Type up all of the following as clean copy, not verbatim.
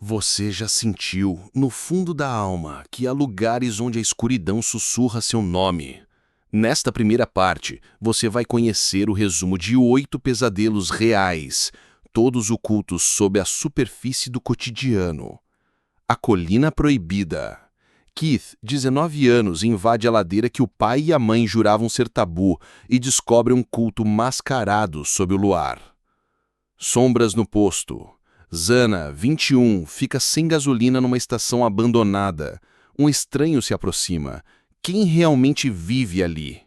Você já sentiu, no fundo da alma, que há lugares onde a escuridão sussurra seu nome? Nesta primeira parte, você vai conhecer o resumo de 8 pesadelos reais, todos ocultos sob a superfície do cotidiano. A Colina Proibida. Keith, 19 anos, invade a ladeira que o pai e a mãe juravam ser tabu e descobre um culto mascarado sob o luar. Sombras no posto. Zana, 21, fica sem gasolina numa estação abandonada. Um estranho se aproxima. Quem realmente vive ali?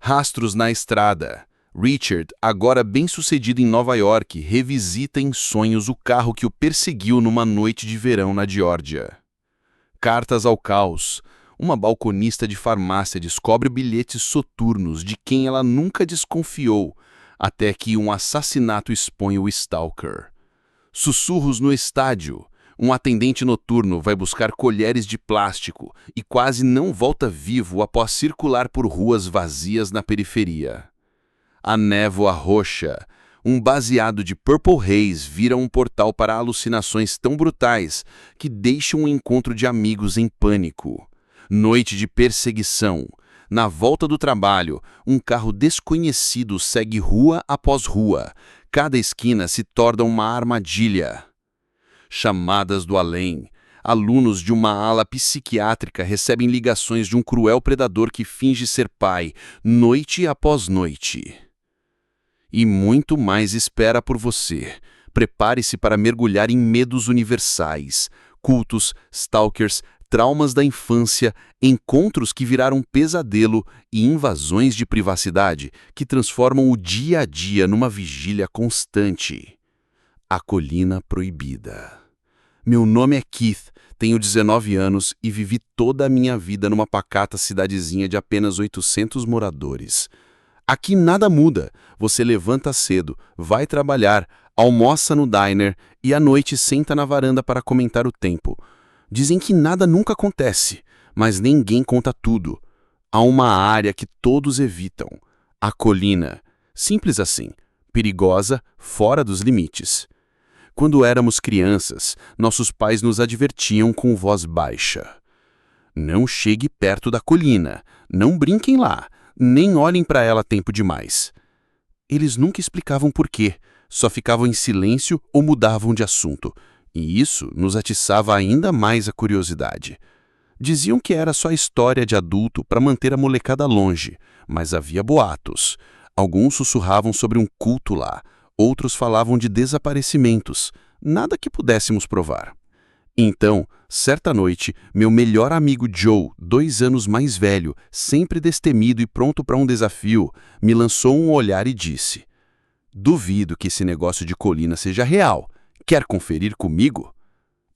Rastros na estrada. Richard, agora bem-sucedido em Nova York, revisita em sonhos o carro que o perseguiu numa noite de verão na Geórgia. Cartas ao caos. Uma balconista de farmácia descobre bilhetes soturnos de quem ela nunca desconfiou, até que um assassinato expõe o stalker. Sussurros no estádio. Um atendente noturno vai buscar colheres de plástico e quase não volta vivo após circular por ruas vazias na periferia. A névoa roxa. Um baseado de Purple Haze vira um portal para alucinações tão brutais que deixam um encontro de amigos em pânico. Noite de perseguição. Na volta do trabalho, um carro desconhecido segue rua após rua. Cada esquina se torna uma armadilha. Chamadas do além. Alunos de uma ala psiquiátrica recebem ligações de um cruel predador que finge ser pai, noite após noite. E muito mais espera por você. Prepare-se para mergulhar em medos universais, cultos, stalkers, traumas da infância, encontros que viraram pesadelo e invasões de privacidade que transformam o dia a dia numa vigília constante. A Colina Proibida. Meu nome é Keith, tenho 19 anos e vivi toda a minha vida numa pacata cidadezinha de apenas 800 moradores. Aqui nada muda. Você levanta cedo, vai trabalhar, almoça no diner e à noite senta na varanda para comentar o tempo. Dizem que nada nunca acontece, mas ninguém conta tudo. Há uma área que todos evitam. A colina. Simples assim. Perigosa, fora dos limites. Quando éramos crianças, nossos pais nos advertiam com voz baixa. Não chegue perto da colina, não brinquem lá, nem olhem para ela tempo demais. Eles nunca explicavam por quê, só ficavam em silêncio ou mudavam de assunto. E isso nos atiçava ainda mais a curiosidade. Diziam que era só história de adulto para manter a molecada longe, mas havia boatos. Alguns sussurravam sobre um culto lá, outros falavam de desaparecimentos, nada que pudéssemos provar. Então, certa noite, meu melhor amigo Joe, 2 anos mais velho, sempre destemido e pronto para um desafio, me lançou um olhar e disse: "Duvido que esse negócio de colina seja real. Quer conferir comigo?"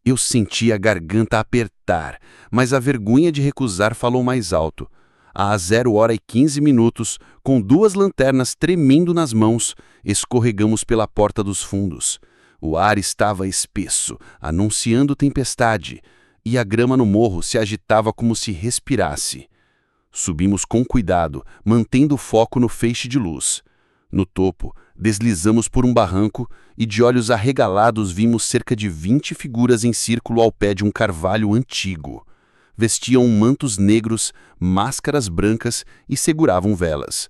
Eu senti a garganta apertar, mas a vergonha de recusar falou mais alto. Às 0h15, com 2 lanternas tremendo nas mãos, escorregamos pela porta dos fundos. O ar estava espesso, anunciando tempestade, e a grama no morro se agitava como se respirasse. Subimos com cuidado, mantendo o foco no feixe de luz. No topo, deslizamos por um barranco e de olhos arregalados vimos cerca de 20 figuras em círculo ao pé de um carvalho antigo. Vestiam mantos negros, máscaras brancas e seguravam velas.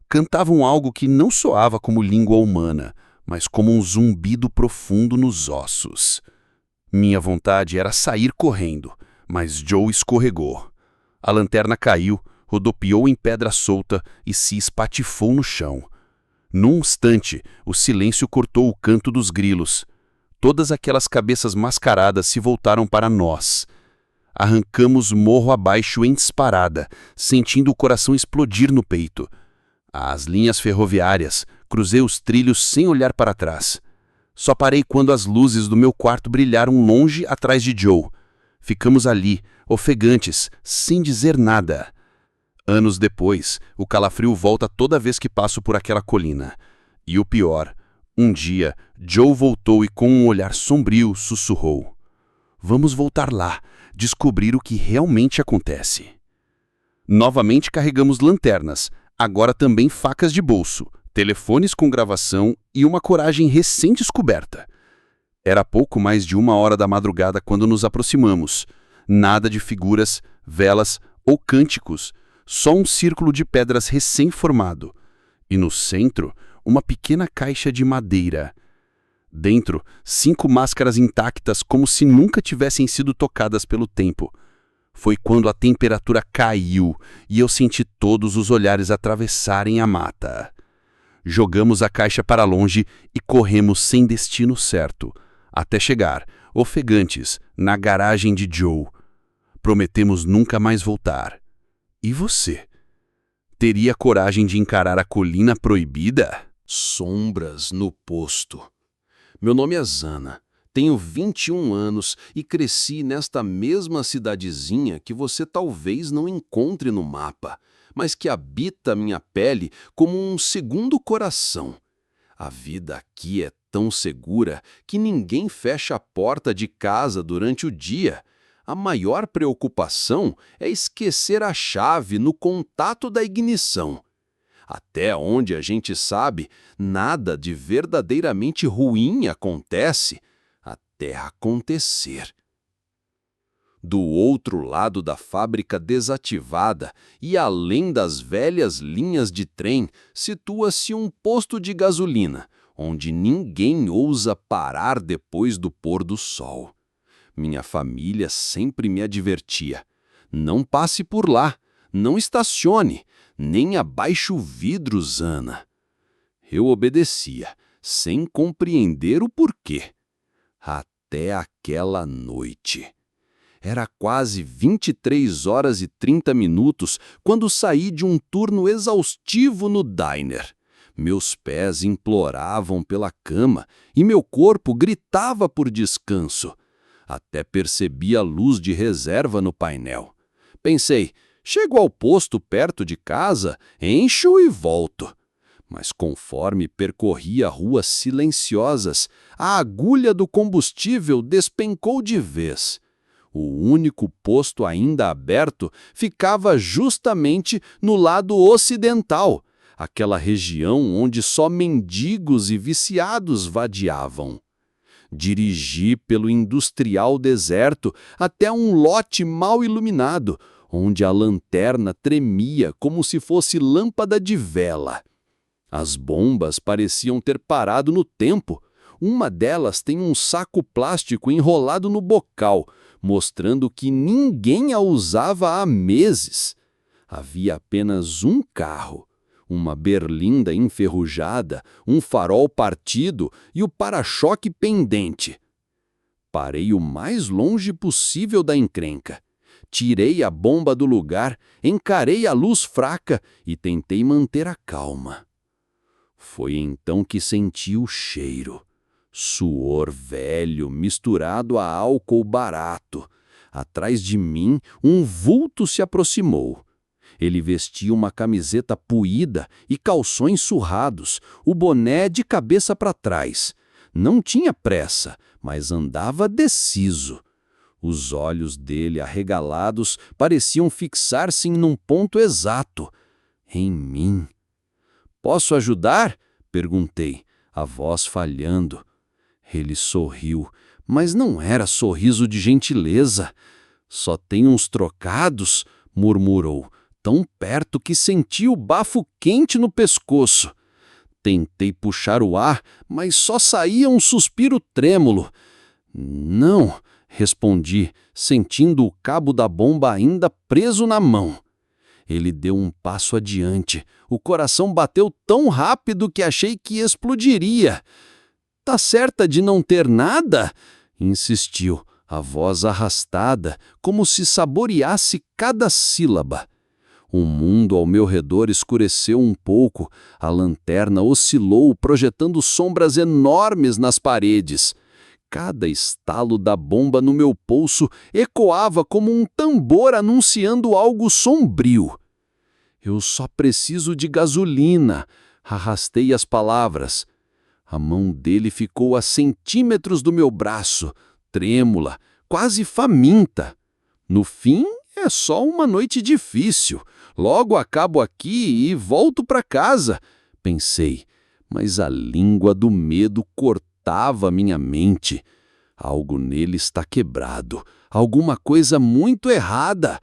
Cantavam algo que não soava como língua humana, mas como um zumbido profundo nos ossos. Minha vontade era sair correndo, mas Joe escorregou. A lanterna caiu, rodopiou em pedra solta e se espatifou no chão. Num instante, o silêncio cortou o canto dos grilos. Todas aquelas cabeças mascaradas se voltaram para nós. Arrancamos morro abaixo em disparada, sentindo o coração explodir no peito. As linhas ferroviárias, cruzei os trilhos sem olhar para trás. Só parei quando as luzes do meu quarto brilharam longe atrás de Joe. Ficamos ali, ofegantes, sem dizer nada. Anos depois, o calafrio volta toda vez que passo por aquela colina. E o pior, um dia, Joe voltou e com um olhar sombrio sussurrou: "Vamos voltar lá, descobrir o que realmente acontece." Novamente carregamos lanternas, agora também facas de bolso, telefones com gravação e uma coragem recém-descoberta. Era pouco mais de 1 hora da madrugada quando nos aproximamos. Nada de figuras, velas ou cânticos, só um círculo de pedras recém-formado. E no centro, uma pequena caixa de madeira. Dentro, 5 máscaras intactas como se nunca tivessem sido tocadas pelo tempo. Foi quando a temperatura caiu e eu senti todos os olhares atravessarem a mata. Jogamos a caixa para longe e corremos sem destino certo, até chegar, ofegantes, na garagem de Joe. Prometemos nunca mais voltar. E você? Teria coragem de encarar a colina proibida? Sombras no posto. Meu nome é Zana, tenho 21 anos e cresci nesta mesma cidadezinha que você talvez não encontre no mapa, mas que habita minha pele como um segundo coração. A vida aqui é tão segura que ninguém fecha a porta de casa durante o dia. A maior preocupação é esquecer a chave no contato da ignição. Até onde a gente sabe, nada de verdadeiramente ruim acontece até acontecer. Do outro lado da fábrica desativada e além das velhas linhas de trem, situa-se um posto de gasolina, onde ninguém ousa parar depois do pôr do sol. Minha família sempre me advertia: não passe por lá, não estacione, nem abaixe o vidro, Zana. Eu obedecia, sem compreender o porquê. Até aquela noite. Era quase 23h30 quando saí de um turno exaustivo no diner. Meus pés imploravam pela cama e meu corpo gritava por descanso. Até percebi a luz de reserva no painel. Pensei, chego ao posto perto de casa, encho e volto. Mas conforme percorria ruas silenciosas, a agulha do combustível despencou de vez. O único posto ainda aberto ficava justamente no lado ocidental, aquela região onde só mendigos e viciados vadiavam. Dirigi pelo industrial deserto até um lote mal iluminado, onde a lanterna tremia como se fosse lâmpada de vela. As bombas pareciam ter parado no tempo. Uma delas tem um saco plástico enrolado no bocal, mostrando que ninguém a usava há meses. Havia apenas um carro, uma berlinda enferrujada, um farol partido e o para-choque pendente. Parei o mais longe possível da encrenca. Tirei a bomba do lugar, encarei a luz fraca e tentei manter a calma. Foi então que senti o cheiro. Suor velho misturado a álcool barato. Atrás de mim, um vulto se aproximou. Ele vestia uma camiseta puída e calções surrados, o boné de cabeça para trás. Não tinha pressa, mas andava deciso. Os olhos dele arregalados pareciam fixar-se num ponto exato. Em mim. "Posso ajudar?" perguntei, a voz falhando. Ele sorriu, mas não era sorriso de gentileza. "Só tem uns trocados", murmurou, tão perto que senti o bafo quente no pescoço. Tentei puxar o ar, mas só saía um suspiro trêmulo. "Não", respondi, sentindo o cabo da bomba ainda preso na mão. Ele deu um passo adiante. O coração bateu tão rápido que achei que explodiria. "Tá certa de não ter nada?" insistiu, a voz arrastada, como se saboreasse cada sílaba. O mundo ao meu redor escureceu um pouco. A lanterna oscilou, projetando sombras enormes nas paredes. Cada estalo da bomba no meu pulso ecoava como um tambor anunciando algo sombrio. "Eu só preciso de gasolina", arrastei as palavras. A mão dele ficou a centímetros do meu braço, trêmula, quase faminta. "No fim, é só uma noite difícil. Logo acabo aqui e volto para casa", pensei, mas a língua do medo cortou agitava minha mente. Algo nele está quebrado, alguma coisa muito errada.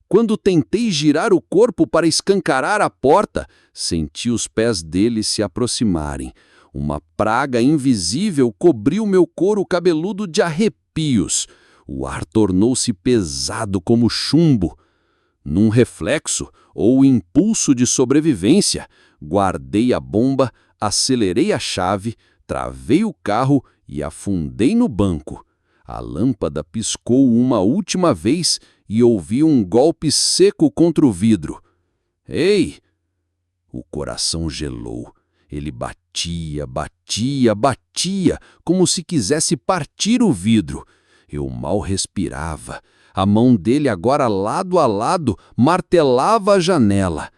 Quando tentei girar o corpo para escancarar a porta, senti os pés dele se aproximarem. Uma praga invisível cobriu meu couro cabeludo de arrepios. O ar tornou-se pesado como chumbo. Num reflexo, ou impulso de sobrevivência, guardei a bomba, acelerei a chave, travei o carro e afundei no banco. A lâmpada piscou uma última vez e ouvi um golpe seco contra o vidro. Ei! O coração gelou. Ele batia, batia, batia, como se quisesse partir o vidro. Eu mal respirava. A mão dele, agora lado a lado, martelava a janela.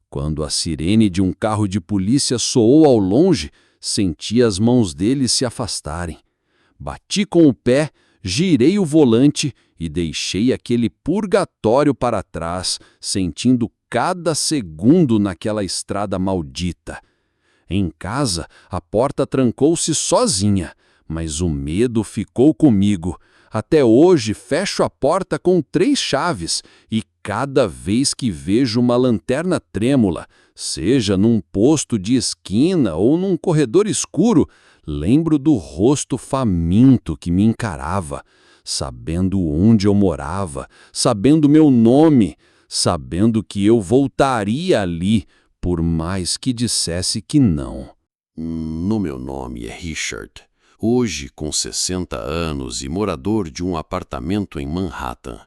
Quando a sirene de um carro de polícia soou ao longe, senti as mãos dele se afastarem. Bati com o pé, girei o volante e deixei aquele purgatório para trás, sentindo cada segundo naquela estrada maldita. Em casa, a porta trancou-se sozinha, mas o medo ficou comigo. Até hoje fecho a porta com 3 chaves e cada vez que vejo uma lanterna trêmula, seja num posto de esquina ou num corredor escuro, lembro do rosto faminto que me encarava, sabendo onde eu morava, sabendo meu nome, sabendo que eu voltaria ali, por mais que dissesse que não. No meu nome é Richard. Hoje com 60 anos e morador de um apartamento em Manhattan.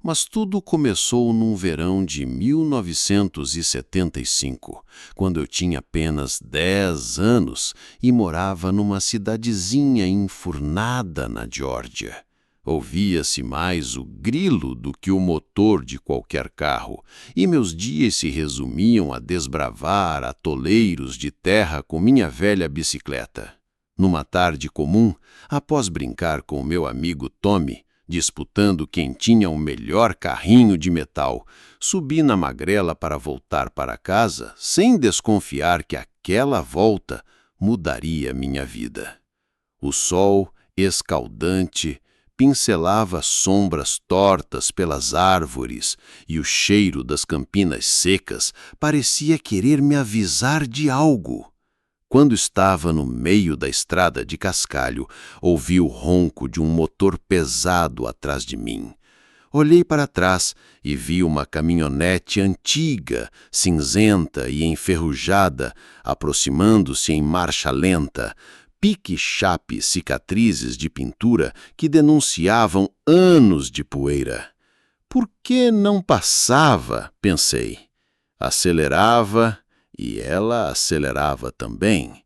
Mas tudo começou num verão de 1975, quando eu tinha apenas 10 anos e morava numa cidadezinha enfurnada na Geórgia. Ouvia-se mais o grilo do que o motor de qualquer carro, e meus dias se resumiam a desbravar atoleiros de terra com minha velha bicicleta. Numa tarde comum, após brincar com o meu amigo Tommy, disputando quem tinha o melhor carrinho de metal, subi na magrela para voltar para casa, sem desconfiar que aquela volta mudaria minha vida. O sol, escaldante, pincelava sombras tortas pelas árvores e o cheiro das campinas secas parecia querer me avisar de algo. Quando estava no meio da estrada de cascalho, ouvi o ronco de um motor pesado atrás de mim. Olhei para trás e vi uma caminhonete antiga, cinzenta e enferrujada, aproximando-se em marcha lenta, pique-chape cicatrizes de pintura que denunciavam anos de poeira. Por que não passava? Pensei. Acelerava e ela acelerava também.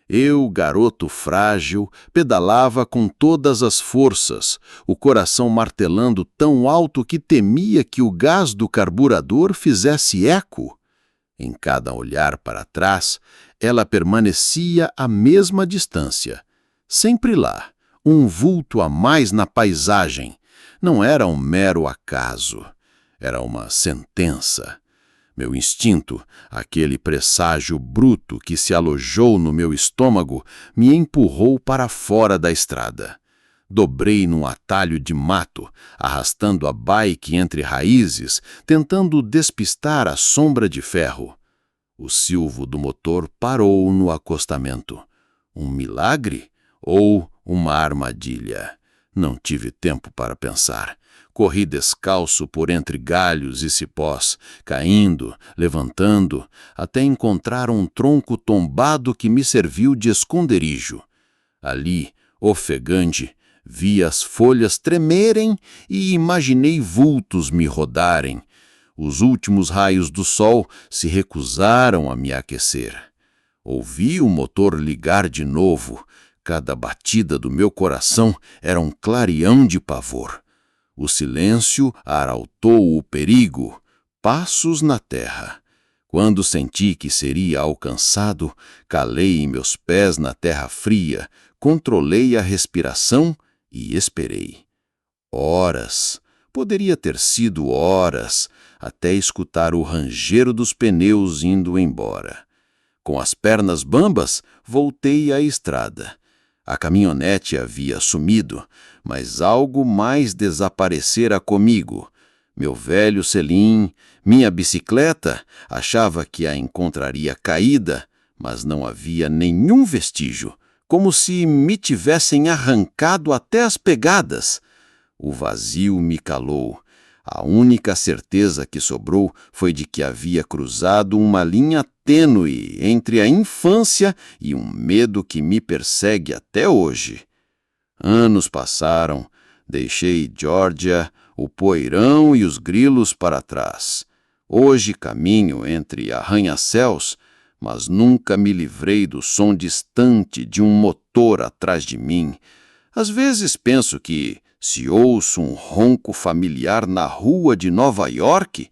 Eu, garoto frágil, pedalava com todas as forças, o coração martelando tão alto que temia que o gás do carburador fizesse eco. Em cada olhar para trás, ela permanecia à mesma distância. Sempre lá, um vulto a mais na paisagem. Não era um mero acaso, era uma sentença. Meu instinto, aquele presságio bruto que se alojou no meu estômago, me empurrou para fora da estrada. Dobrei num atalho de mato, arrastando a bike entre raízes, tentando despistar a sombra de ferro. O silvo do motor parou no acostamento. Um milagre ou uma armadilha? Não tive tempo para pensar. Corri descalço por entre galhos e cipós, caindo, levantando, até encontrar um tronco tombado que me serviu de esconderijo. Ali, ofegante, vi as folhas tremerem e imaginei vultos me rodarem. Os últimos raios do sol se recusaram a me aquecer. Ouvi o motor ligar de novo. Cada batida do meu coração era um clareão de pavor. O silêncio arautou o perigo, passos na terra. Quando senti que seria alcançado, calei meus pés na terra fria, controlei a respiração e esperei. Horas, poderia ter sido horas, até escutar o ranger dos pneus indo embora. Com as pernas bambas, voltei à estrada. A caminhonete havia sumido, mas algo mais desaparecera comigo. Meu velho selim, minha bicicleta, achava que a encontraria caída, mas não havia nenhum vestígio, como se me tivessem arrancado até as pegadas. O vazio me calou. A única certeza que sobrou foi de que havia cruzado uma linha tênue entre a infância e um medo que me persegue até hoje. Anos passaram, deixei Geórgia, o poeirão e os grilos para trás. Hoje caminho entre arranha-céus, mas nunca me livrei do som distante de um motor atrás de mim. Às vezes penso que, se ouço um ronco familiar na rua de Nova York,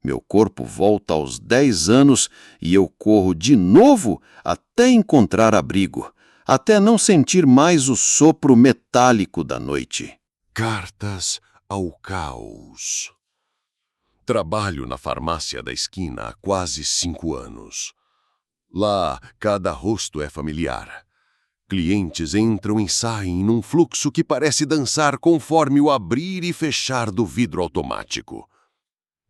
meu corpo volta aos 10 anos e eu corro de novo até encontrar abrigo, até não sentir mais o sopro metálico da noite. Cartas ao caos. Trabalho na farmácia da esquina há quase 5 anos. Lá, cada rosto é familiar. Clientes entram e saem num fluxo que parece dançar conforme o abrir e fechar do vidro automático.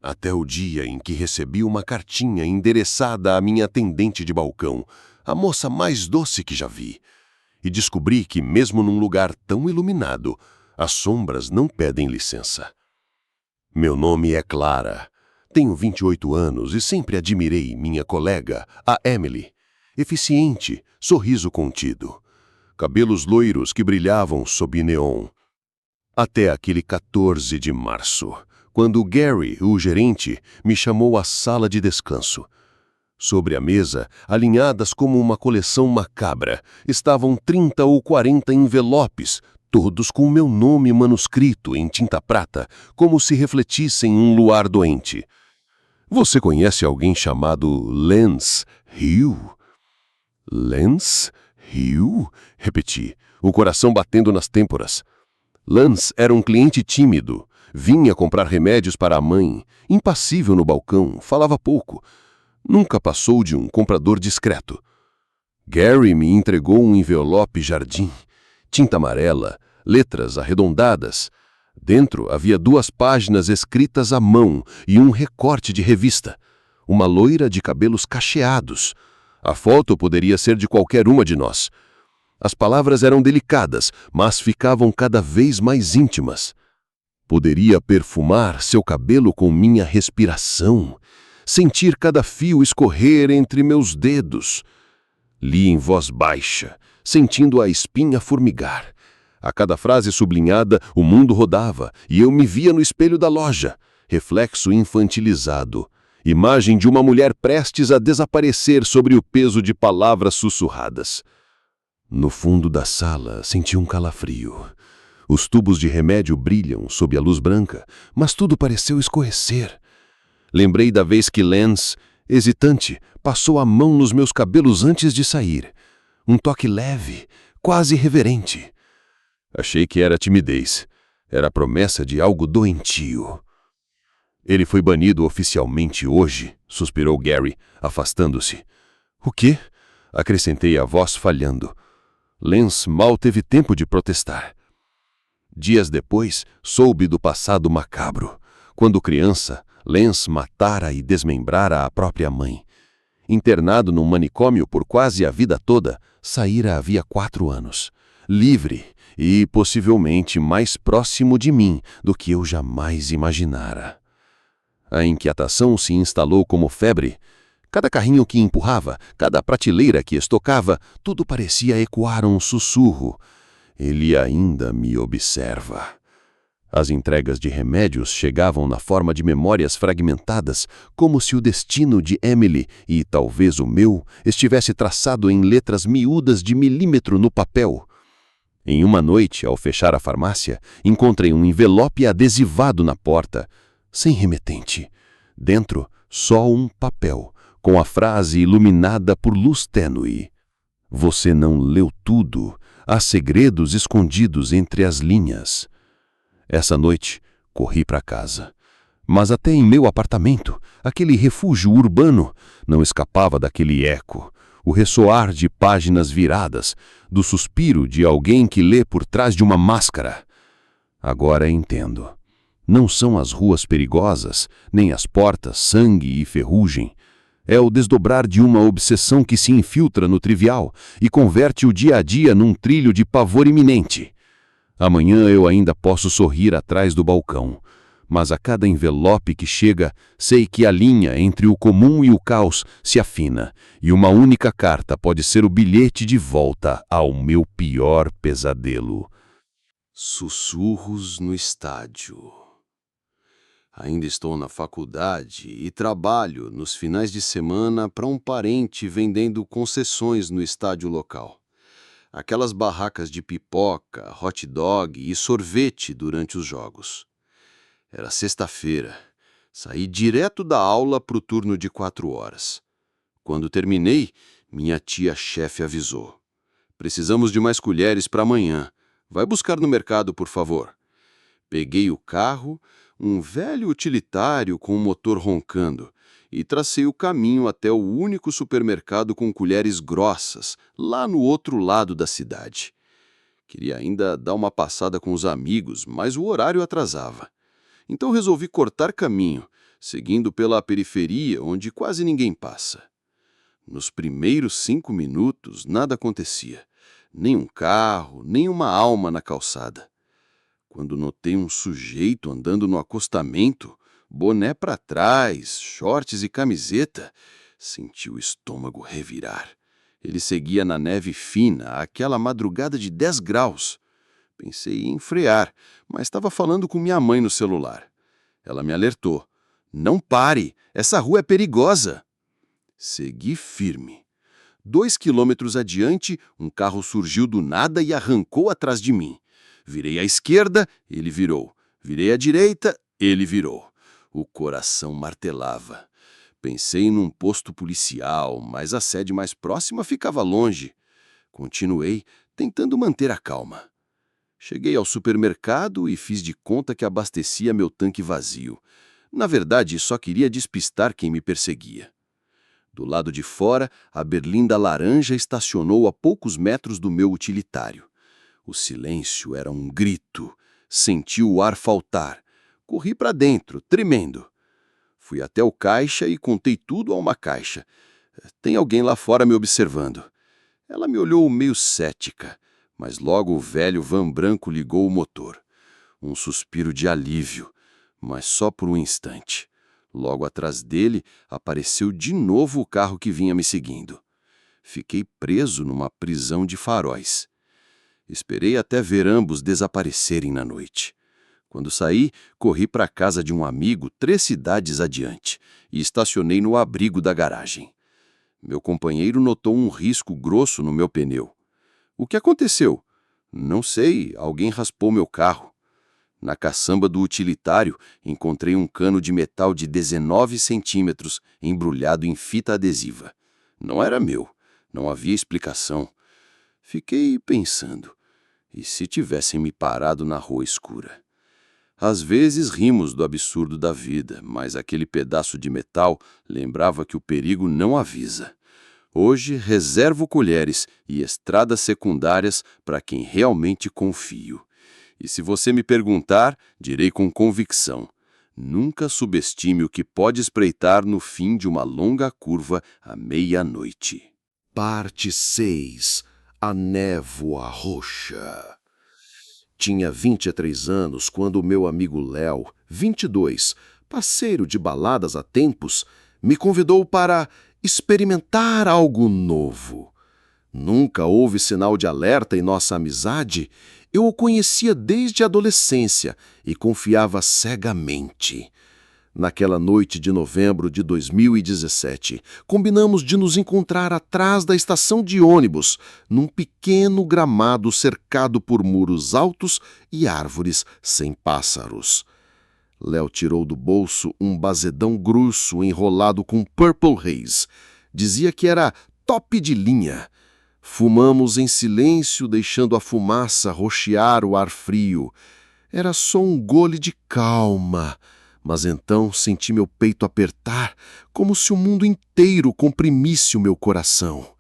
Até o dia em que recebi uma cartinha endereçada à minha atendente de balcão, a moça mais doce que já vi, e descobri que, mesmo num lugar tão iluminado, as sombras não pedem licença. Meu nome é Clara. Tenho 28 anos e sempre admirei minha colega, a Emily. Eficiente, sorriso contido. Cabelos loiros que brilhavam sob neon. Até aquele 14 de março, quando Gary, o gerente, me chamou à sala de descanso. Sobre a mesa, alinhadas como uma coleção macabra, estavam 30 ou 40 envelopes, todos com meu nome manuscrito em tinta prata, como se refletissem um luar doente. Você conhece alguém chamado Lance Hill? Lance Hill? Repeti, o coração batendo nas têmporas. Lance era um cliente tímido. Vinha comprar remédios para a mãe, impassível no balcão, falava pouco. Nunca passou de um comprador discreto. Gary me entregou um envelope jardim, tinta amarela, letras arredondadas. Dentro havia 2 páginas escritas à mão e um recorte de revista. Uma loira de cabelos cacheados. A foto poderia ser de qualquer uma de nós. As palavras eram delicadas, mas ficavam cada vez mais íntimas. Poderia perfumar seu cabelo com minha respiração, sentir cada fio escorrer entre meus dedos. Li em voz baixa, sentindo a espinha formigar. A cada frase sublinhada, o mundo rodava e eu me via no espelho da loja, reflexo infantilizado, imagem de uma mulher prestes a desaparecer sobre o peso de palavras sussurradas. No fundo da sala, senti um calafrio. Os tubos de remédio brilham sob a luz branca, mas tudo pareceu escorrecer. Lembrei da vez que Lance, hesitante, passou a mão nos meus cabelos antes de sair. Um toque leve, quase reverente. Achei que era timidez. Era a promessa de algo doentio. Ele foi banido oficialmente hoje, suspirou Gary, afastando-se. O quê? Acrescentei a voz falhando. Lance mal teve tempo de protestar. Dias depois, soube do passado macabro. Quando criança, Lance matara e desmembrara a própria mãe. Internado num manicômio por quase a vida toda, saíra havia 4 anos. Livre e, possivelmente, mais próximo de mim do que eu jamais imaginara. A inquietação se instalou como febre. Cada carrinho que empurrava, cada prateleira que estocava, tudo parecia ecoar um sussurro. Ele ainda me observa. As entregas de remédios chegavam na forma de memórias fragmentadas, como se o destino de Emily, e talvez o meu, estivesse traçado em letras miúdas de milímetro no papel. Em uma noite, ao fechar a farmácia, encontrei um envelope adesivado na porta, sem remetente. Dentro, só um papel, com a frase iluminada por luz tênue. Você não leu tudo. Há segredos escondidos entre as linhas. Essa noite, corri para casa. Mas até em meu apartamento, aquele refúgio urbano, não escapava daquele eco. o ressoar de páginas viradas, do suspiro de alguém que lê por trás de uma máscara. Agora entendo. Não são as ruas perigosas, nem as portas sangue e ferrugem. É o desdobrar de uma obsessão que se infiltra no trivial e converte o dia a dia num trilho de pavor iminente. Amanhã eu ainda posso sorrir atrás do balcão, mas a cada envelope que chega, sei que a linha entre o comum e o caos se afina, e uma única carta pode ser o bilhete de volta ao meu pior pesadelo. Sussurros no estádio. Ainda estou na faculdade e trabalho nos finais de semana para um parente vendendo concessões no estádio local. Aquelas barracas de pipoca, hot dog e sorvete durante os jogos. Era sexta-feira. Saí direto da aula para o turno de 4 horas. Quando terminei, minha tia-chefe avisou. Precisamos de mais colheres para amanhã. Vai buscar no mercado, por favor. Peguei o carro, um velho utilitário com o motor roncando, e tracei o caminho até o único supermercado com colheres grossas, lá no outro lado da cidade. Queria ainda dar uma passada com os amigos, mas o horário atrasava. Então resolvi cortar caminho, seguindo pela periferia onde quase ninguém passa. Nos primeiros 5 minutos, nada acontecia. Nem um carro, nem uma alma na calçada. Quando notei um sujeito andando no acostamento, boné para trás, shorts e camiseta, senti o estômago revirar. Ele seguia na neve fina, aquela madrugada de 10 graus. Pensei em frear, mas estava falando com minha mãe no celular. Ela me alertou. Não pare, essa rua é perigosa. Segui firme. 2 quilômetros adiante, um carro surgiu do nada e arrancou atrás de mim. Virei à esquerda, ele virou. Virei à direita, ele virou. O coração martelava. Pensei num posto policial, mas a sede mais próxima ficava longe. Continuei, tentando manter a calma. Cheguei ao supermercado e fiz de conta que abastecia meu tanque vazio. Na verdade, só queria despistar quem me perseguia. Do lado de fora, a berlinda laranja estacionou a poucos metros do meu utilitário. O silêncio era um grito. Senti o ar faltar. Corri para dentro, tremendo. Fui até o caixa e contei tudo a uma caixa. Tem alguém lá fora me observando. Ela me olhou meio cética, mas logo o velho van branco ligou o motor. Um suspiro de alívio, mas só por um instante. Logo atrás dele, apareceu de novo o carro que vinha me seguindo. Fiquei preso numa prisão de faróis. Esperei até ver ambos desaparecerem na noite. Quando saí, corri para a casa de um amigo 3 cidades adiante e estacionei no abrigo da garagem. Meu companheiro notou um risco grosso no meu pneu. O que aconteceu? Não sei, alguém raspou meu carro. Na caçamba do utilitário, encontrei um cano de metal de 19 centímetros embrulhado em fita adesiva. Não era meu, não havia explicação. Fiquei pensando, e se tivessem me parado na rua escura? Às vezes rimos do absurdo da vida, mas aquele pedaço de metal lembrava que o perigo não avisa. Hoje reservo colheres e estradas secundárias para quem realmente confio. E se você me perguntar, direi com convicção: nunca subestime o que pode espreitar no fim de uma longa curva à meia-noite. Parte 6. A névoa roxa. Tinha 23 anos quando o meu amigo Léo, 22, parceiro de baladas há tempos, me convidou para experimentar algo novo. Nunca houve sinal de alerta em nossa amizade. Eu o conhecia desde a adolescência e confiava cegamente. Naquela noite de novembro de 2017, combinamos de nos encontrar atrás da estação de ônibus, num pequeno gramado cercado por muros altos e árvores sem pássaros. Léo tirou do bolso um bazedão grosso enrolado com Purple Haze. Dizia que era top de linha. Fumamos em silêncio, deixando a fumaça rochear o ar frio. Era só um gole de calma, mas então senti meu peito apertar, como se o mundo inteiro comprimisse o meu coração.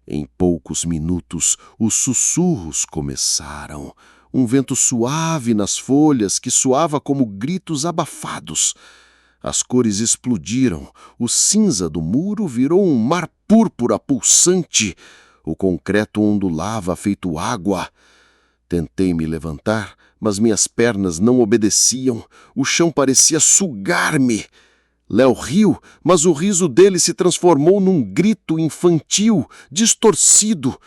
Em poucos minutos, os sussurros começaram. Um vento suave nas folhas que soava como gritos abafados. As cores explodiram. O cinza do muro virou um mar púrpura pulsante. O concreto ondulava feito água. Tentei me levantar, mas minhas pernas não obedeciam. O chão parecia sugar-me. Léo riu, mas o riso dele se transformou num grito infantil, distorcido,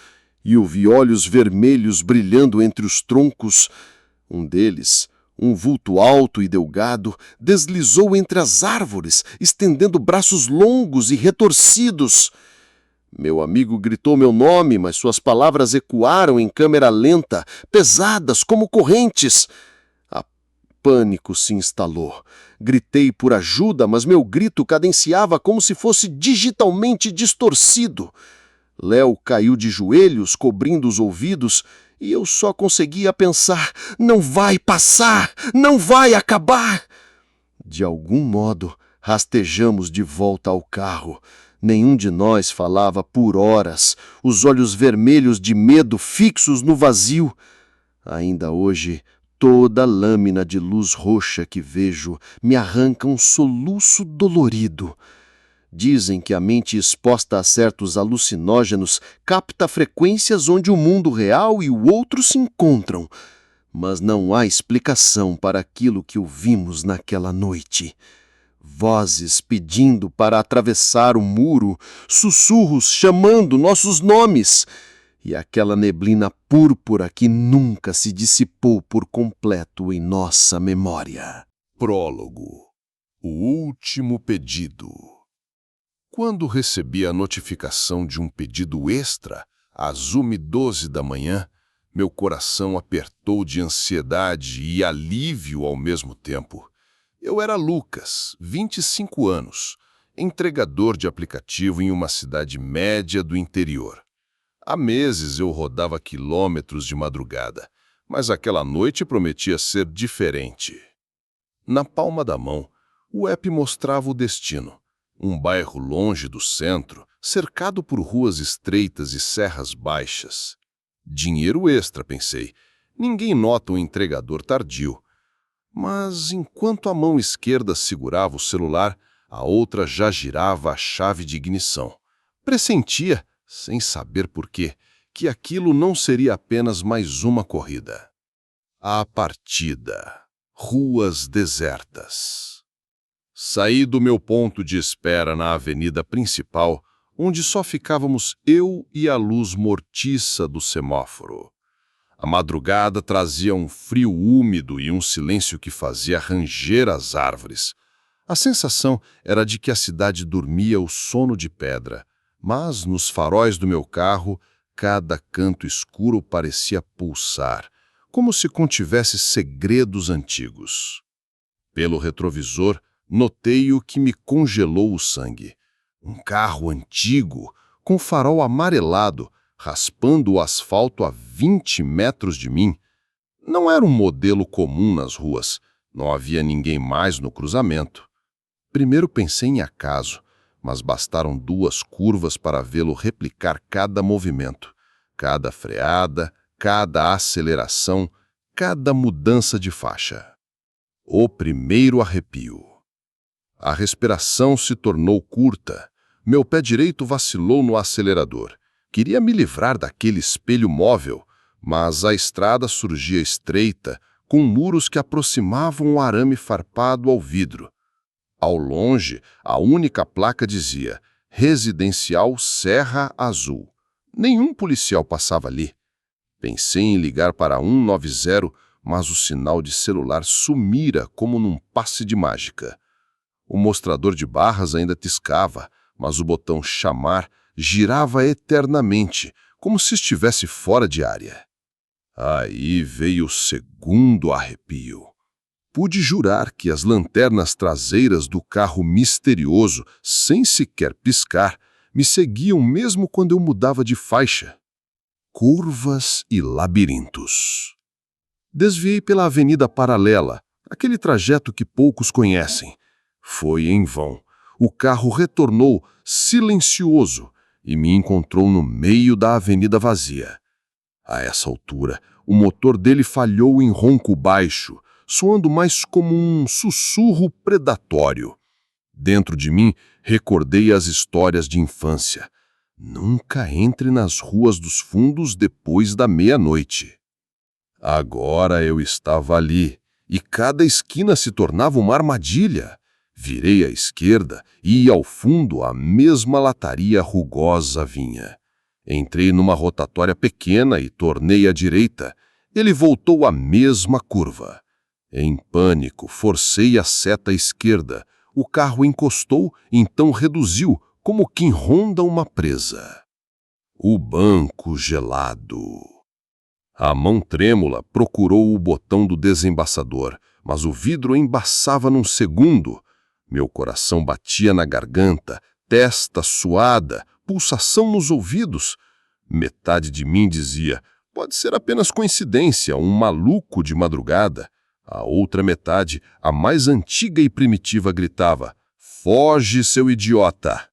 e eu vi olhos vermelhos brilhando entre os troncos. Um deles, um vulto alto e delgado, deslizou entre as árvores, estendendo braços longos e retorcidos. Meu amigo gritou meu nome, mas suas palavras ecoaram em câmera lenta, pesadas como correntes. Pânico se instalou. Gritei por ajuda, mas meu grito cadenciava como se fosse digitalmente distorcido. Léo caiu de joelhos, cobrindo os ouvidos, e eu só conseguia pensar: não vai passar! Não vai acabar! De algum modo, rastejamos de volta ao carro. Nenhum de nós falava por horas, os olhos vermelhos de medo fixos no vazio. Ainda hoje, toda lâmina de luz roxa que vejo me arranca um soluço dolorido. Dizem que a mente exposta a certos alucinógenos capta frequências onde o mundo real e o outro se encontram. Mas não há explicação para aquilo que ouvimos naquela noite. Vozes pedindo para atravessar o muro, sussurros chamando nossos nomes. E aquela neblina púrpura que nunca se dissipou por completo em nossa memória. Prólogo. O último pedido. Quando recebi a notificação de um pedido extra, às 1h12 da manhã, meu coração apertou de ansiedade e alívio ao mesmo tempo. Eu era Lucas, 25 anos, entregador de aplicativo em uma cidade média do interior. Há meses eu rodava quilômetros de madrugada, mas aquela noite prometia ser diferente. Na palma da mão, o app mostrava o destino. Um bairro longe do centro, cercado por ruas estreitas e serras baixas. Dinheiro extra, pensei. Ninguém nota um entregador tardio. Mas enquanto a mão esquerda segurava o celular, a outra já girava a chave de ignição. Pressentia, sem saber por quê, que aquilo não seria apenas mais uma corrida. A partida. Ruas desertas. Saí do meu ponto de espera na avenida principal, onde só ficávamos eu e a luz mortiça do semáforo. A madrugada trazia um frio úmido e um silêncio que fazia ranger as árvores. A sensação era de que a cidade dormia o sono de pedra, mas nos faróis do meu carro, cada canto escuro parecia pulsar, como se contivesse segredos antigos. Pelo retrovisor, notei o que me congelou o sangue. Um carro antigo, com farol amarelado, raspando o asfalto a 20 metros de mim. Não era um modelo comum nas ruas, não havia ninguém mais no cruzamento. Primeiro pensei em acaso, mas bastaram 2 curvas para vê-lo replicar cada movimento, cada freada, cada aceleração, cada mudança de faixa. O primeiro arrepio. A respiração se tornou curta. Meu pé direito vacilou no acelerador. Queria me livrar daquele espelho móvel, mas a estrada surgia estreita, com muros que aproximavam o arame farpado ao vidro. Ao longe, a única placa dizia Residencial Serra Azul. Nenhum policial passava ali. Pensei em ligar para 190, mas o sinal de celular sumira como num passe de mágica. O mostrador de barras ainda tiscava, mas o botão chamar girava eternamente, como se estivesse fora de área. Aí veio o segundo arrepio. Pude jurar que as lanternas traseiras do carro misterioso, sem sequer piscar, me seguiam mesmo quando eu mudava de faixa. Curvas e labirintos. Desviei pela avenida paralela, aquele trajeto que poucos conhecem. Foi em vão. O carro retornou, silencioso, e me encontrou no meio da avenida vazia. A essa altura, o motor dele falhou em ronco baixo, soando mais como um sussurro predatório. Dentro de mim, recordei as histórias de infância. Nunca entre nas ruas dos fundos depois da meia-noite. Agora eu estava ali, e cada esquina se tornava uma armadilha. Virei à esquerda e, ao fundo, a mesma lataria rugosa vinha. Entrei numa rotatória pequena e tornei à direita. Ele voltou à mesma curva. Em pânico, forcei a seta à esquerda. O carro encostou, então reduziu, como quem ronda uma presa. O banco gelado. A mão trêmula procurou o botão do desembaçador, mas o vidro embaçava num segundo. Meu coração batia na garganta, testa suada, pulsação nos ouvidos. Metade de mim dizia, pode ser apenas coincidência, um maluco de madrugada. A outra metade, a mais antiga e primitiva, gritava, foge, seu idiota!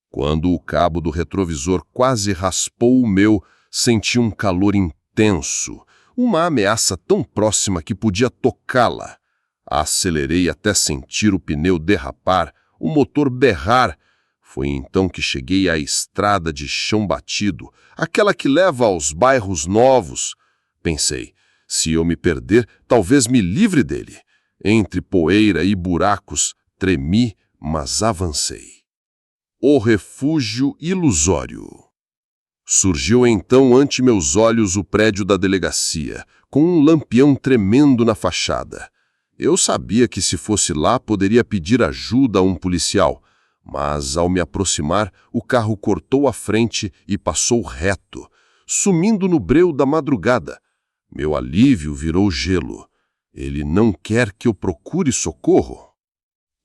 Quando o cabo do retrovisor quase raspou o meu, senti um calor intenso, uma ameaça tão próxima que podia tocá-la. Acelerei até sentir o pneu derrapar, o motor berrar. Foi então que cheguei à estrada de chão batido, aquela que leva aos bairros novos. Pensei, se eu me perder, talvez me livre dele. Entre poeira e buracos, tremi, mas avancei. O refúgio ilusório. Surgiu então ante meus olhos o prédio da delegacia, com um lampião tremendo na fachada. Eu sabia que se fosse lá poderia pedir ajuda a um policial, mas ao me aproximar, o carro cortou a frente e passou reto, sumindo no breu da madrugada. Meu alívio virou gelo. Ele não quer que eu procure socorro.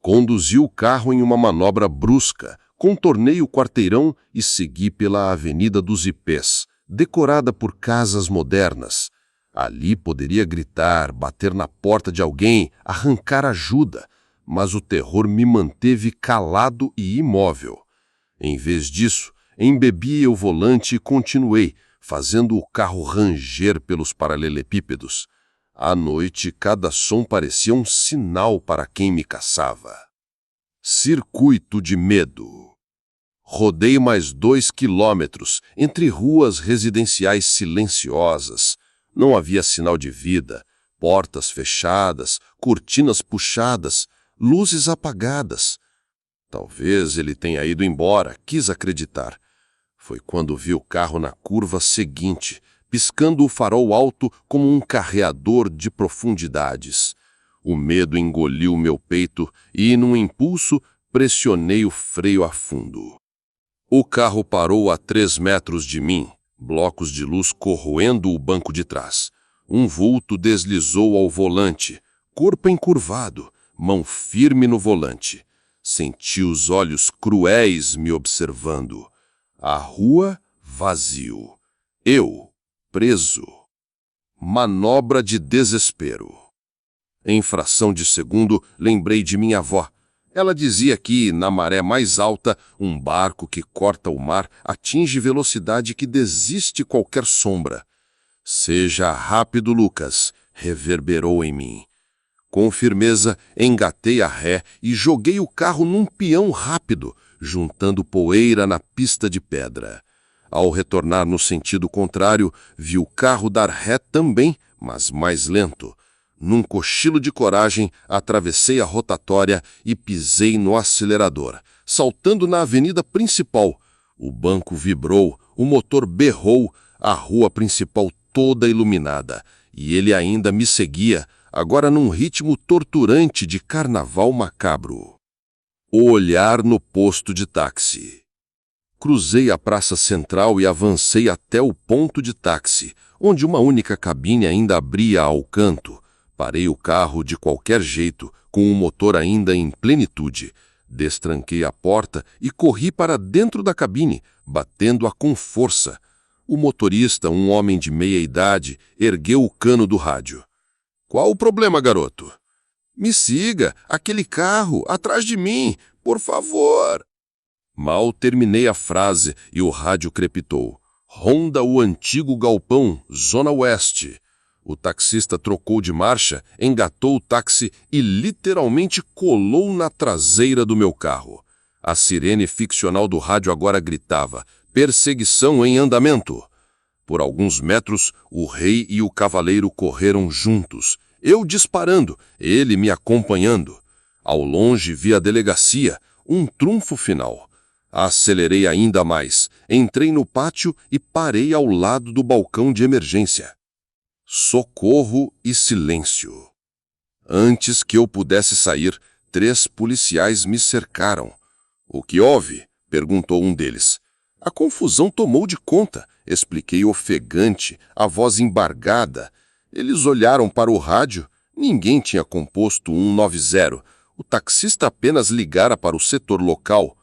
Conduzi o carro em uma manobra brusca, contornei o quarteirão e segui pela Avenida dos Ipês, decorada por casas modernas. Ali poderia gritar, bater na porta de alguém, arrancar ajuda, mas o terror me manteve calado e imóvel. Em vez disso, embebi o volante e continuei, fazendo o carro ranger pelos paralelepípedos. À noite, cada som parecia um sinal para quem me caçava. Circuito de medo. Rodei mais 2 quilômetros, entre ruas residenciais silenciosas. Não havia sinal de vida, portas fechadas, cortinas puxadas, luzes apagadas. Talvez ele tenha ido embora, quis acreditar. Foi quando vi o carro na curva seguinte, piscando o farol alto como um carreador de profundidades. O medo engoliu meu peito e, num impulso, pressionei o freio a fundo. O carro parou a 3 metros de mim, blocos de luz corroendo o banco de trás. Um vulto deslizou ao volante, corpo encurvado, mão firme no volante. Senti os olhos cruéis me observando. A rua, vazio. Eu, preso. Manobra de desespero. Em fração de segundo, lembrei de minha avó. Ela dizia que, na maré mais alta, um barco que corta o mar atinge velocidade que desiste qualquer sombra. Seja rápido, Lucas, reverberou em mim. Com firmeza, engatei a ré e joguei o carro num peão rápido, juntando poeira na pista de pedra. Ao retornar no sentido contrário, vi o carro dar ré também, mas mais lento. Num cochilo de coragem, atravessei a rotatória e pisei no acelerador, saltando na avenida principal. O banco vibrou, o motor berrou, a rua principal toda iluminada, e ele ainda me seguia, agora num ritmo torturante de carnaval macabro. O olhar no posto de táxi. Cruzei a praça central e avancei até o ponto de táxi, onde uma única cabine ainda abria ao canto. Parei o carro de qualquer jeito, com o motor ainda em plenitude. Destranquei a porta e corri para dentro da cabine, batendo-a com força. O motorista, um homem de meia-idade, ergueu o cano do rádio. Qual o problema, garoto? Me siga, aquele carro, atrás de mim, por favor. Mal terminei a frase e o rádio crepitou. Ronda o antigo galpão, Zona Oeste. O taxista trocou de marcha, engatou o táxi e literalmente colou na traseira do meu carro. A sirene ficcional do rádio agora gritava: perseguição em andamento. Por alguns metros, o rei e o cavaleiro correram juntos, eu disparando, ele me acompanhando. Ao longe vi a delegacia, um trunfo final. Acelerei ainda mais, entrei no pátio e parei ao lado do balcão de emergência. Socorro e silêncio. Antes que eu pudesse sair, 3 policiais me cercaram. O que houve? Perguntou um deles. A confusão tomou de conta, expliquei ofegante, a voz embargada. Eles olharam para o rádio, ninguém tinha composto 190. O taxista apenas ligara para o setor local.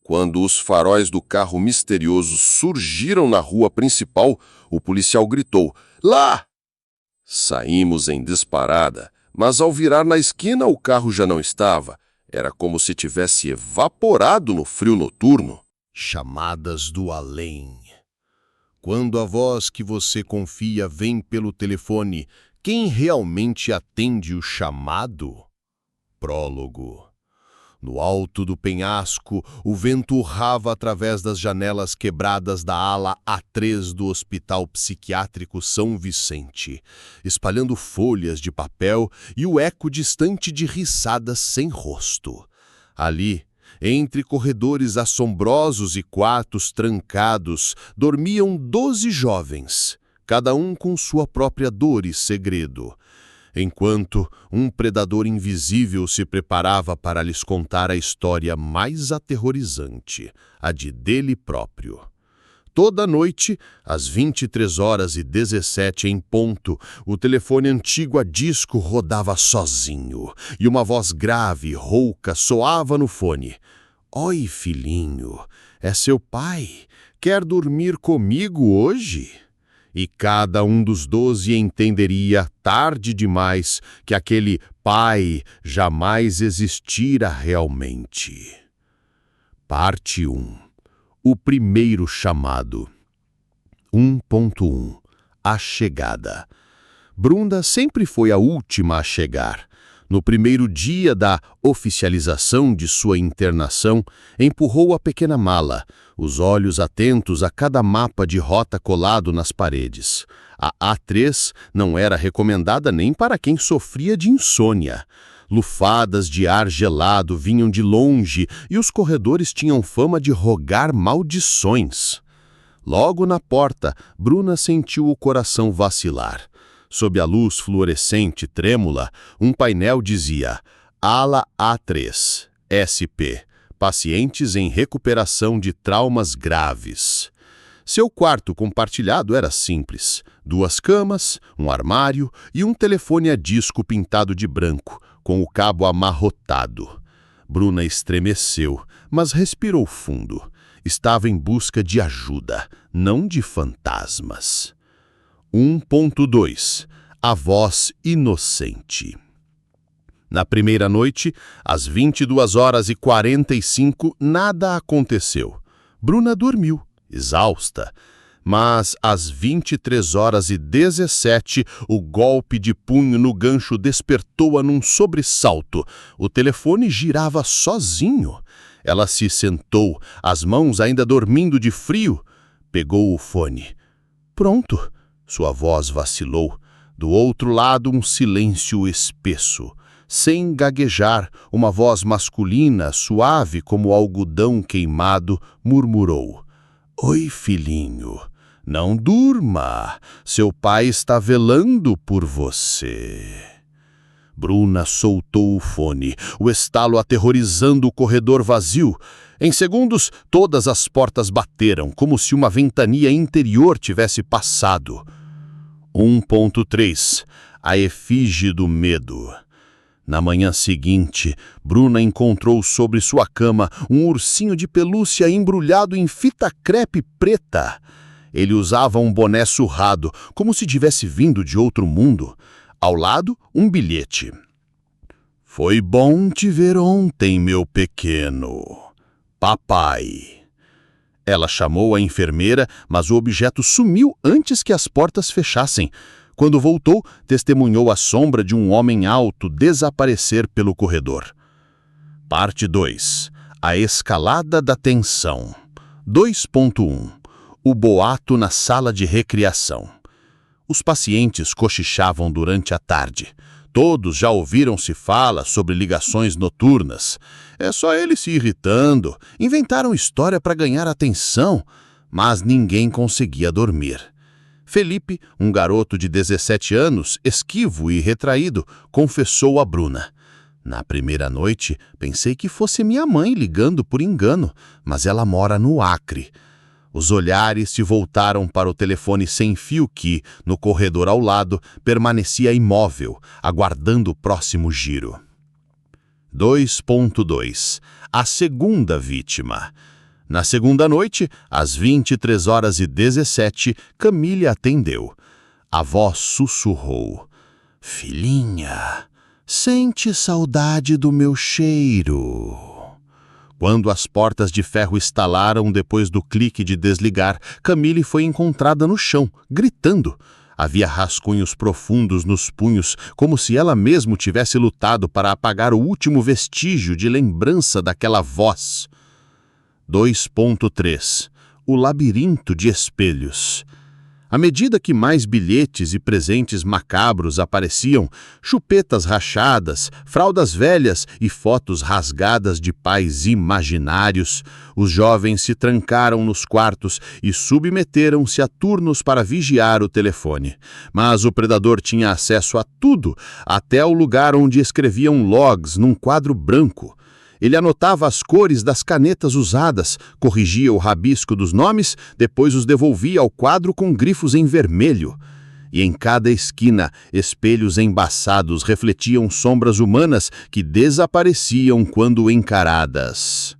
Quando os faróis do carro misterioso surgiram na rua principal, o policial gritou: lá! Saímos em disparada, mas ao virar na esquina o carro já não estava. Era como se tivesse evaporado no frio noturno. Chamadas do além. Quando a voz que você confia vem pelo telefone, quem realmente atende o chamado? Prólogo. No alto do penhasco, o vento urrava através das janelas quebradas da ala A3 do Hospital Psiquiátrico São Vicente, espalhando folhas de papel e o eco distante de risadas sem rosto. Ali, entre corredores assombrosos e quartos trancados, dormiam 12 jovens, cada um com sua própria dor e segredo, enquanto um predador invisível se preparava para lhes contar a história mais aterrorizante, a de dele próprio. Toda noite, às 23h17 em ponto, o telefone antigo a disco rodava sozinho, e uma voz grave e rouca soava no fone. Oi, filhinho, é seu pai? Quer dormir comigo hoje? E cada um dos 12 entenderia, tarde demais, que aquele pai jamais existira realmente. Parte 1. O primeiro chamado. 1.1. A chegada. Bruna sempre foi a última a chegar. No primeiro dia da oficialização de sua internação, empurrou a pequena mala, os olhos atentos a cada mapa de rota colado nas paredes. A A3 não era recomendada nem para quem sofria de insônia. Lufadas de ar gelado vinham de longe e os corredores tinham fama de rogar maldições. Logo na porta, Bruna sentiu o coração vacilar. Sob a luz fluorescente trêmula, um painel dizia: Ala A3, SP, pacientes em recuperação de traumas graves. Seu quarto compartilhado era simples: 2 camas, um armário e um telefone a disco pintado de branco, com o cabo amarrotado. Bruna estremeceu, mas respirou fundo. Estava em busca de ajuda, não de fantasmas. 1.2. A voz inocente. Na primeira noite, às 22h45, nada aconteceu. Bruna dormiu, exausta. Mas às 23h17, o golpe de punho no gancho despertou-a num sobressalto. O telefone girava sozinho. Ela se sentou, as mãos ainda dormindo de frio. Pegou o fone. Pronto. Sua voz vacilou. Do outro lado, um silêncio espesso. Sem gaguejar, uma voz masculina, suave como algodão queimado, murmurou: Oi, filhinho, não durma. Seu pai está velando por você. Bruna soltou o fone, o estalo aterrorizando o corredor vazio. Em segundos, todas as portas bateram, como se uma ventania interior tivesse passado. 1.3. A efígie do medo. Na manhã seguinte, Bruna encontrou sobre sua cama um ursinho de pelúcia embrulhado em fita crepe preta. Ele usava um boné surrado, como se tivesse vindo de outro mundo. Ao lado, um bilhete. Foi bom te ver ontem, meu pequeno. Papai. Ela chamou a enfermeira, mas o objeto sumiu antes que as portas fechassem. Quando voltou, testemunhou a sombra de um homem alto desaparecer pelo corredor. Parte 2. A escalada da tensão. 2.1. O boato na sala de recriação. Os pacientes cochichavam durante a tarde. Todos já ouviram-se fala sobre ligações noturnas. É só ele se irritando. Inventaram história para ganhar atenção, mas ninguém conseguia dormir. Felipe, um garoto de 17 anos, esquivo e retraído, confessou a Bruna. Na primeira noite, pensei que fosse minha mãe ligando por engano, mas ela mora no Acre. Os olhares se voltaram para o telefone sem fio que, no corredor ao lado, permanecia imóvel, aguardando o próximo giro. 2.2. A segunda vítima. Na segunda noite, às 23h17, Camille atendeu. A voz sussurrou. Filhinha, sente saudade do meu cheiro. Quando as portas de ferro estalaram depois do clique de desligar, Camille foi encontrada no chão, gritando. Havia rascunhos profundos nos punhos, como se ela mesma tivesse lutado para apagar o último vestígio de lembrança daquela voz. 2.3. O labirinto de espelhos. À medida que mais bilhetes e presentes macabros apareciam, chupetas rachadas, fraldas velhas e fotos rasgadas de pais imaginários, os jovens se trancaram nos quartos e submeteram-se a turnos para vigiar o telefone. Mas o predador tinha acesso a tudo, até o lugar onde escreviam logs num quadro branco. Ele anotava as cores das canetas usadas, corrigia o rabisco dos nomes, depois os devolvia ao quadro com grifos em vermelho. E em cada esquina, espelhos embaçados refletiam sombras humanas que desapareciam quando encaradas.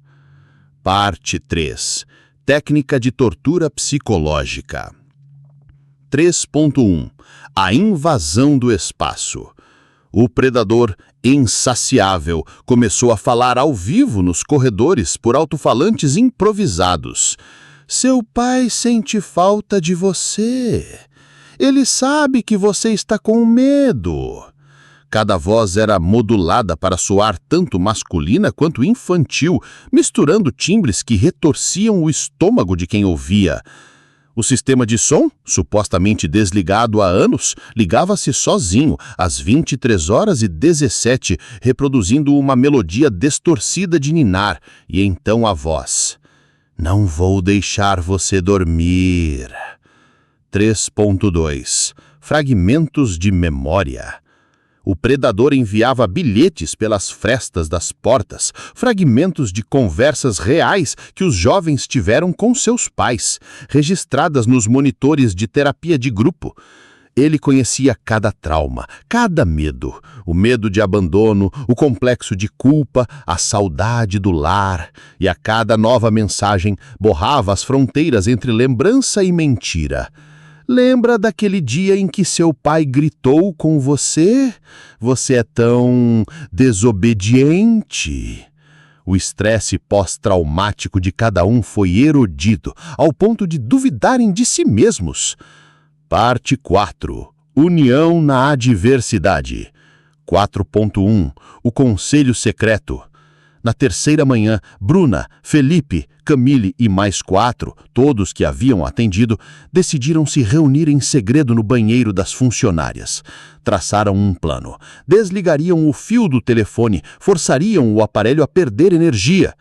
Parte 3. Técnica de tortura psicológica. 3.1. A invasão do espaço. O predador, insaciável, começou a falar ao vivo nos corredores por alto-falantes improvisados. Seu pai sente falta de você. Ele sabe que você está com medo. Cada voz era modulada para soar tanto masculina quanto infantil, misturando timbres que retorciam o estômago de quem ouvia. O sistema de som, supostamente desligado há anos, ligava-se sozinho às 23h17, reproduzindo uma melodia distorcida de ninar, e então a voz. Não vou deixar você dormir. 3.2. Fragmentos de memória. O predador enviava bilhetes pelas frestas das portas, fragmentos de conversas reais que os jovens tiveram com seus pais, registradas nos monitores de terapia de grupo. Ele conhecia cada trauma, cada medo, o medo de abandono, o complexo de culpa, a saudade do lar, e a cada nova mensagem borrava as fronteiras entre lembrança e mentira. Lembra daquele dia em que seu pai gritou com você? Você é tão desobediente. O estresse pós-traumático de cada um foi erodido, ao ponto de duvidarem de si mesmos. Parte 4. União na adversidade. 4.1. O Conselho Secreto. Na terceira manhã, Bruna, Felipe, Camille e mais 4, todos que haviam atendido, decidiram se reunir em segredo no banheiro das funcionárias. Traçaram um plano. Desligariam o fio do telefone, forçariam o aparelho a perder energia.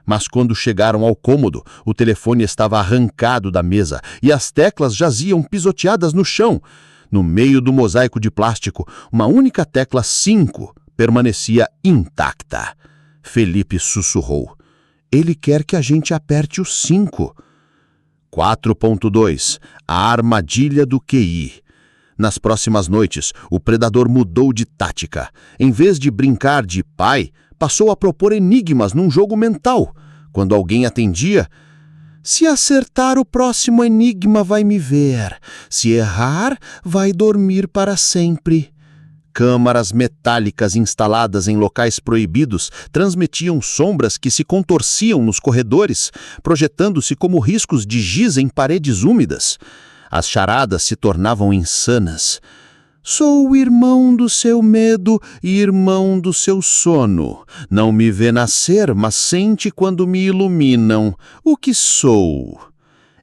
Mas quando chegaram ao cômodo, o telefone estava arrancado da mesa e as teclas jaziam pisoteadas no chão. No meio do mosaico de plástico, uma única tecla 5 permanecia intacta. Felipe sussurrou. Ele quer que a gente aperte o 5. 4.2. A armadilha do QI. Nas próximas noites, o predador mudou de tática. Em vez de brincar de pai, passou a propor enigmas num jogo mental. Quando alguém atendia, se acertar o próximo enigma vai me ver. Se errar, vai dormir para sempre. câmaras metálicas instaladas em locais proibidos transmitiam sombras que se contorciam nos corredores, projetando-se como riscos de giz em paredes úmidas. As charadas se tornavam insanas. Sou irmão do seu medo e irmão do seu sono. Não me vê nascer, mas sente quando me iluminam. O que sou?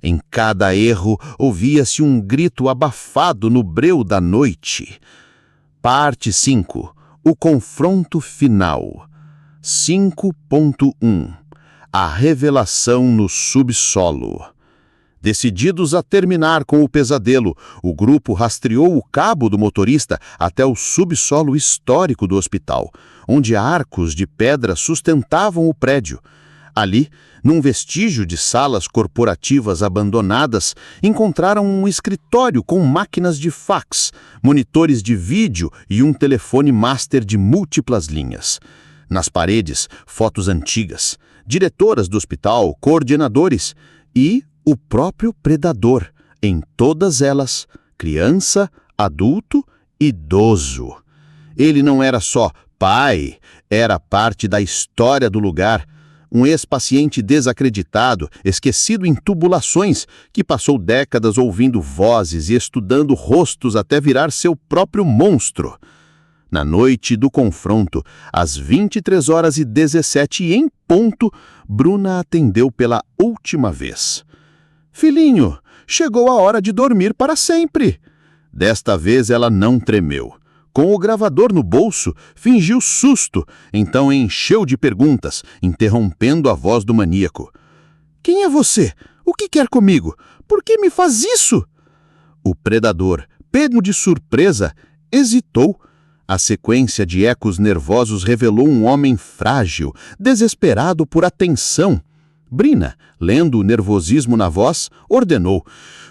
Em cada erro ouvia-se um grito abafado no breu da noite. Parte 5. O confronto final. 5.1. A revelação no subsolo. Decididos a terminar com o pesadelo, o grupo rastreou o cabo do motorista até o subsolo histórico do hospital, onde arcos de pedra sustentavam o prédio. Ali, num vestígio de salas corporativas abandonadas, encontraram um escritório com máquinas de fax, monitores de vídeo e um telefone master de múltiplas linhas. Nas paredes, fotos antigas, diretoras do hospital, coordenadores e o próprio predador, em todas elas, criança, adulto, idoso. Ele não era só pai, era parte da história do lugar, um ex-paciente desacreditado, esquecido em tubulações, que passou décadas ouvindo vozes e estudando rostos até virar seu próprio monstro. Na noite do confronto, às 23h17 em ponto, Bruna atendeu pela última vez. Filhinho, chegou a hora de dormir para sempre. Desta vez ela não tremeu. Com o gravador no bolso, fingiu susto, então encheu de perguntas, interrompendo a voz do maníaco. Quem é você? O que quer comigo? Por que me faz isso? O predador, pego de surpresa, hesitou. A sequência de ecos nervosos revelou um homem frágil, desesperado por atenção. Brina, lendo o nervosismo na voz, ordenou: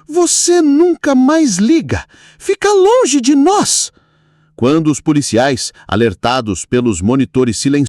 Você nunca mais liga! Fica longe de nós! Quando os policiais, alertados pelos monitores silenciosos,